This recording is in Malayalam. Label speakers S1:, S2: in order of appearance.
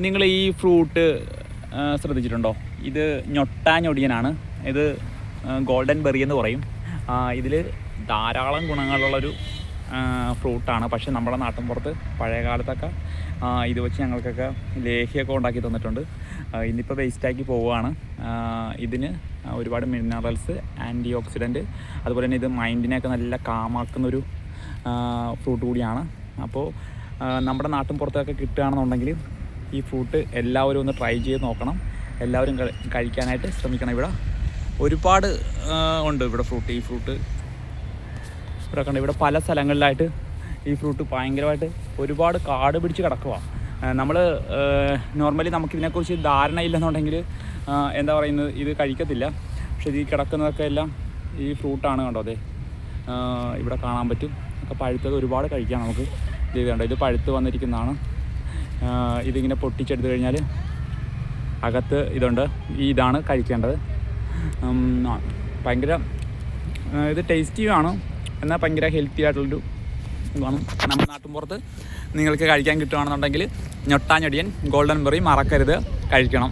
S1: നിങ്ങൾ ഈ ഫ്രൂട്ട് ശ്രദ്ധിച്ചിട്ടുണ്ടോ? ഇത് ഞൊട്ടാഞ്ഞൊടിയനാണ്. ഇത് ഗോൾഡൻ ബെറി എന്ന് പറയും. ഇതിൽ ധാരാളം ഗുണങ്ങളുള്ളൊരു ഫ്രൂട്ടാണ്. പക്ഷേ നമ്മുടെ നാട്ടിൻപുറത്ത് പഴയ കാലത്തൊക്കെ ഇത് വെച്ച് ഞങ്ങൾക്കൊക്കെ ലേഹ്യമൊക്കെ ഉണ്ടാക്കി തന്നിട്ടുണ്ട്. ഇന്നിപ്പോൾ വേസ്റ്റാക്കി പോവുകയാണ്. ഇതിന് ഒരുപാട് മിനറൽസ്, ആൻറ്റി ഓക്സിഡൻറ്റ്, അതുപോലെ തന്നെ ഇത് മൈൻഡിനെയൊക്കെ നല്ല കാമാക്കുന്നൊരു ഫ്രൂട്ട് കൂടിയാണ്. അപ്പോൾ നമ്മുടെ നാട്ടിൻപുറത്തൊക്കെ കിട്ടുകയാണെന്നുണ്ടെങ്കിൽ ഈ ഫ്രൂട്ട് എല്ലാവരും ഒന്ന് ട്രൈ ചെയ്ത് നോക്കണം. എല്ലാവരും കഴിക്കാനായിട്ട് ശ്രമിക്കണം. ഇവിടെ ഒരുപാട് ഉണ്ട് ഇവിടെ ഫ്രൂട്ട്. ഈ ഫ്രൂട്ട് ഇവിടെ കണ്ട് ഇവിടെ പല സ്ഥലങ്ങളിലായിട്ട് ഈ ഫ്രൂട്ട് ഭയങ്കരമായിട്ട് ഒരുപാട് കാട് പിടിച്ച് കിടക്കുക. നമ്മൾ നോർമലി നമുക്കിതിനെക്കുറിച്ച് ധാരണയില്ലെന്നുണ്ടെങ്കിൽ എന്താ പറയുന്നത്, ഇത് കഴിക്കത്തില്ല. പക്ഷേ ഇത് ഈ കിടക്കുന്നതൊക്കെ എല്ലാം ഈ ഫ്രൂട്ടാണ്. കണ്ടോ? അതെ, ഇവിടെ കാണാൻ പറ്റും. ഒക്കെ പഴുത്തത് ഒരുപാട് കഴിക്കാം നമുക്ക്. ഇത് കണ്ടോ, ഇത് പഴുത്ത് വന്നിരിക്കുന്നതാണ്. ഇതിങ്ങനെ പൊട്ടിച്ചെടുത്ത് കഴിഞ്ഞാൽ അകത്ത് ഇതുണ്ട്. ഇതാണ് കഴിക്കേണ്ടത്. ഭയങ്കര ഇത് ടേസ്റ്റിയാണ്, എന്നാൽ ഭയങ്കര ഹെൽത്തി ആയിട്ടുള്ളൊരു ഇതാണ്. നമ്മുടെ നാട്ടിൻപുറത്ത് നിങ്ങൾക്ക് കഴിക്കാൻ കിട്ടുകയാണെന്നുണ്ടെങ്കിൽ ഞൊട്ടാഞ്ഞൊടിയൻ ഗോൾഡൻ ബെറി മറക്കരുത്, കഴിക്കണം.